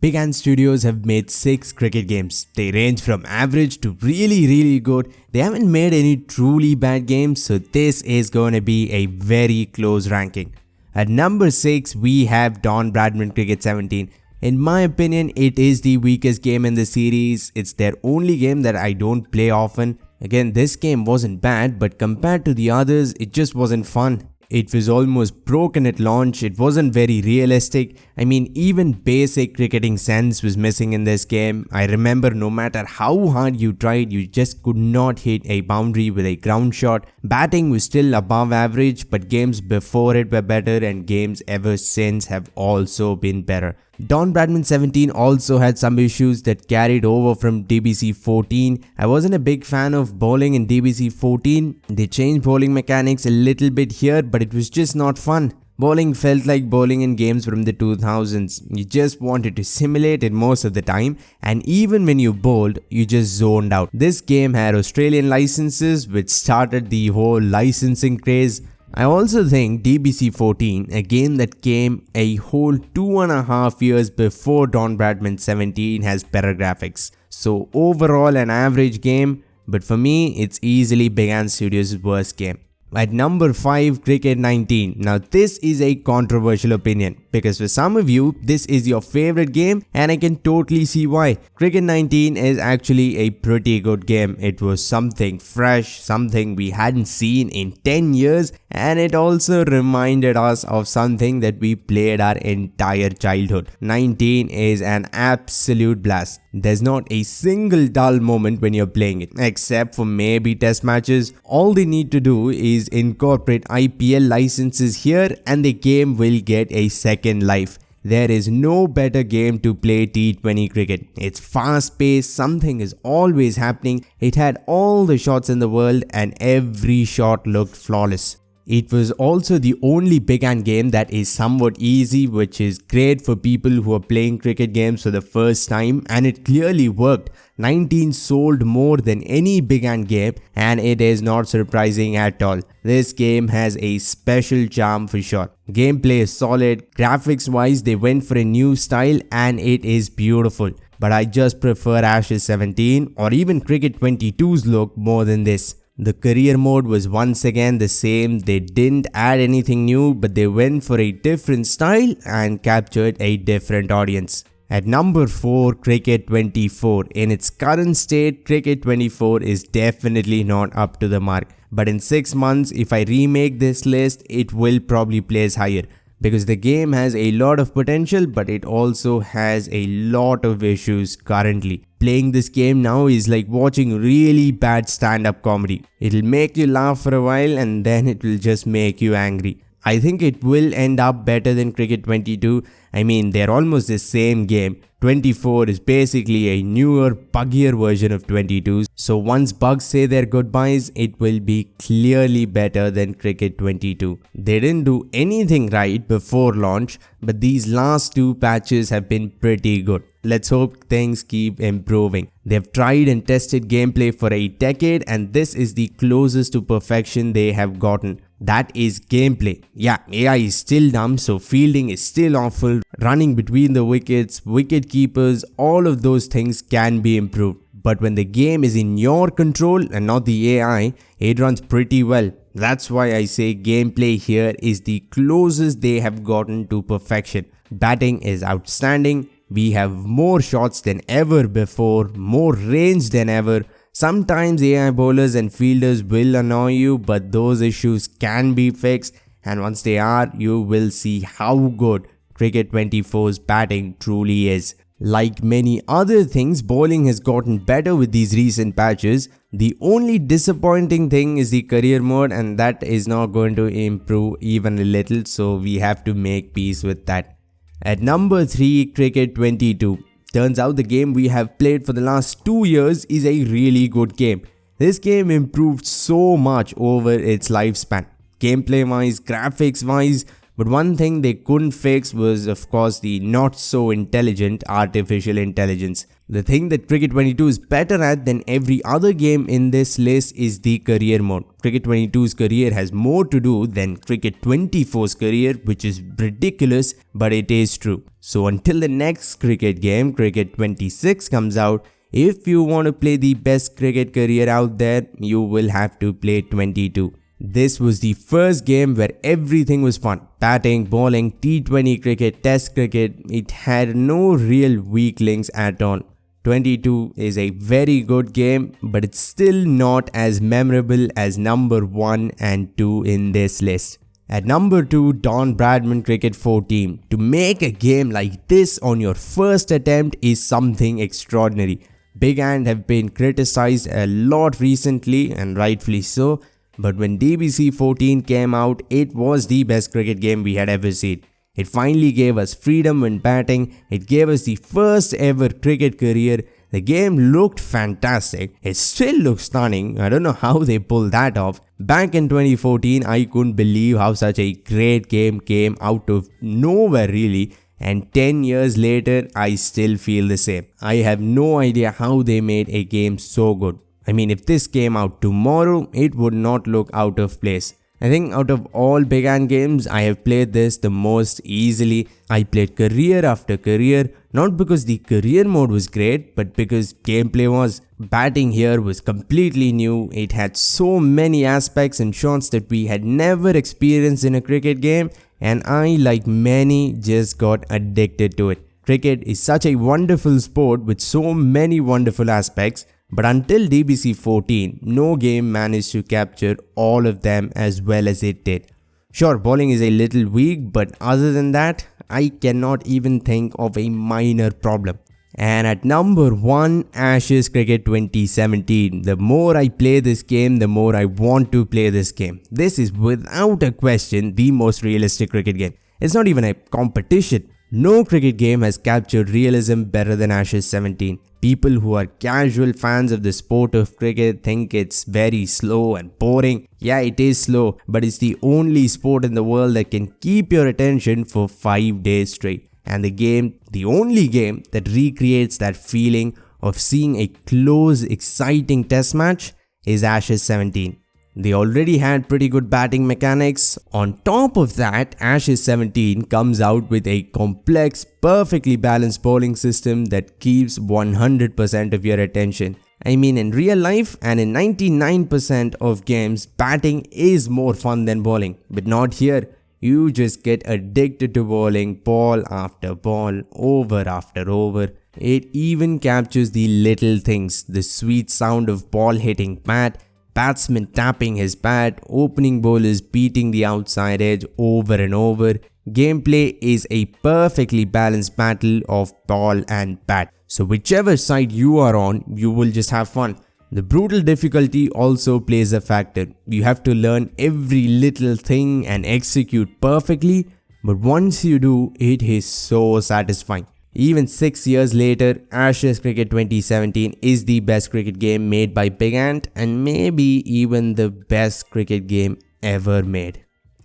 Big Ant Studios have made 6 cricket games. They range from average to really good. They haven't made any truly bad games, so this is going to be a very close ranking. At number 6, we have Don Bradman Cricket 17. In my opinion, it is the weakest game in the series. It's their only game that I don't play often. Again, this game wasn't bad, but compared to the others, it just wasn't fun. It was almost broken at launch, it wasn't very realistic. I mean, even basic cricketing sense was missing in this game. I remember no matter how hard you tried, you just could not hit a boundary with a ground shot. Batting was still above average, but games before it were better and games ever since have also been better. Don Bradman 17 also had some issues that carried over from DBC 14. I wasn't a big fan of bowling in DBC 14. They changed bowling mechanics a little bit here, but it was just not fun. Bowling felt like bowling in games from the 2000s. You just wanted to simulate it most of the time, and even when you bowled, you just zoned out. This game had Australian licenses, which started the whole licensing craze. I also think DBC 14, a game that came a whole 2.5 years before Don Bradman 17, has better graphics. So overall an average game, but for me it's easily Big Ant Studios' worst game. At number 5, Cricket 19. Now this is a controversial opinion because for some of you this is your favorite game and I can totally see why. Cricket 19 is actually a pretty good game. It was something fresh, something we hadn't seen in 10 years, and it also reminded us of something that we played our entire childhood. 19 is an absolute blast. There's not a single dull moment when you're playing it, except for maybe test matches. All they need to do is incorporate IPL licenses here and the game will get a second life. There is no better game to play T20 cricket. It's fast paced, something is always happening. It had all the shots in the world and every shot looked flawless. It was also the only Big Ant game that is somewhat easy, which is great for people who are playing cricket games for the first time, and it clearly worked. 19 sold more than any Big Ant game and it is not surprising at all. This game has a special charm for sure. Gameplay is solid, graphics wise they went for a new style and it is beautiful. But I just prefer Ashes 17 or even Cricket 22's look more than this. The career mode was once again the same. They didn't add anything new, but they went for a different style and captured a different audience. At number 4, Cricket 24. In its current state, Cricket 24 is definitely not up to the mark. But in 6 months, if I remake this list, it will probably place higher. Because the game has a lot of potential, but it also has a lot of issues currently. Playing this game now is like watching really bad stand-up comedy. It'll make you laugh for a while and then it will just make you angry. I think it will end up better than Cricket 22. I mean, they're almost the same game. 24 is basically a newer, buggier version of 22. So once bugs say their goodbyes, it will be clearly better than Cricket 22. They didn't do anything right before launch, but these last 2 patches have been pretty good. Let's hope things keep improving. They've tried and tested gameplay for a decade and this is the closest to perfection they have gotten. That is gameplay. Yeah, AI is still dumb, so fielding is still awful. Running between the wickets, wicket keepers, all of those things can be improved. But when the game is in your control and not the AI, it runs pretty well. That's why I say gameplay here is the closest they have gotten to perfection. Batting is outstanding. We have more shots than ever before, more range than ever. Sometimes AI bowlers and fielders will annoy you, but those issues can be fixed, and once they are, you will see how good Cricket 24's batting truly is. Like many other things, bowling has gotten better with these recent patches. The only disappointing thing is the career mode, and that is not going to improve even a little, so we have to make peace with that. At number 3, Cricket 22. Turns out the game we have played for the last 2 years is a really good game. This game improved so much over its lifespan. Gameplay wise, graphics wise, But one thing they couldn't fix was, of course, the not so intelligent artificial intelligence. The thing that Cricket 22 is better at than every other game in this list is the career mode. Cricket 22's career has more to do than Cricket 24's career, which is ridiculous, but it is true. So until the next cricket game, Cricket 26, comes out, if you want to play the best cricket career out there, you will have to play 22. This was the first game where everything was fun. Batting, bowling, T20 cricket, Test cricket, it had no real weak links at all. 22 is a very good game, but it's still not as memorable as number 1 and 2 in this list. At number 2, Don Bradman Cricket 14. To make a game like this on your first attempt is something extraordinary. Big Ant have been criticized a lot recently, and rightfully so, but when DBC 14 came out, it was the best cricket game we had ever seen. It finally gave us freedom when batting, it gave us the first ever cricket career. The game looked fantastic, it still looks stunning, I don't know how they pulled that off. Back in 2014, I couldn't believe how such a great game came out of nowhere really, and 10 years later, I still feel the same. I have no idea how they made a game so good. I mean, if this came out tomorrow, it would not look out of place. I think out of all Big Ant games, I have played this the most easily. I played career after career, not because the career mode was great, but because gameplay was. Batting here was completely new, it had so many aspects and shots that we had never experienced in a cricket game, and I, like many, just got addicted to it. Cricket is such a wonderful sport with so many wonderful aspects, but until DBC 14, no game managed to capture all of them as well as it did. Sure, bowling is a little weak, but other than that, I cannot even think of a minor problem. And at number 1, Ashes Cricket 2017. The more I play this game, the more I want to play this game. This is without a question the most realistic cricket game. It's not even a competition. No cricket game has captured realism better than Ashes 17. People who are casual fans of the sport of cricket think it's very slow and boring. Yeah, it is slow, but it's the only sport in the world that can keep your attention for 5 days straight. And the only game that recreates that feeling of seeing a close, exciting test match is Ashes 17. They already had pretty good batting mechanics. On top of that, Ashes 17 comes out with a complex, perfectly balanced bowling system that keeps 100% of your attention. I mean, in real life and in 99% of games, batting is more fun than bowling. But not here. You just get addicted to bowling ball after ball, over after over. It even captures the little things, the sweet sound of ball hitting bat, batsman tapping his bat, opening bowlers beating the outside edge over and over. Gameplay is a perfectly balanced battle of ball and bat. So whichever side you are on, you will just have fun. The brutal difficulty also plays a factor. You have to learn every little thing and execute perfectly, but once you do, it is so satisfying. Even 6 years later, Ashes Cricket 2017 is the best cricket game made by Big Ant and maybe even the best cricket game ever made.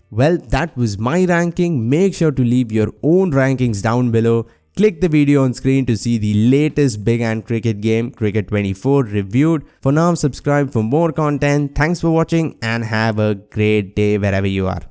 Well, that was my ranking. Make sure to leave your own rankings down below. Click the video on screen to see the latest Big Ant cricket game, Cricket 24, reviewed. For now, subscribe for more content. Thanks for watching and have a great day wherever you are.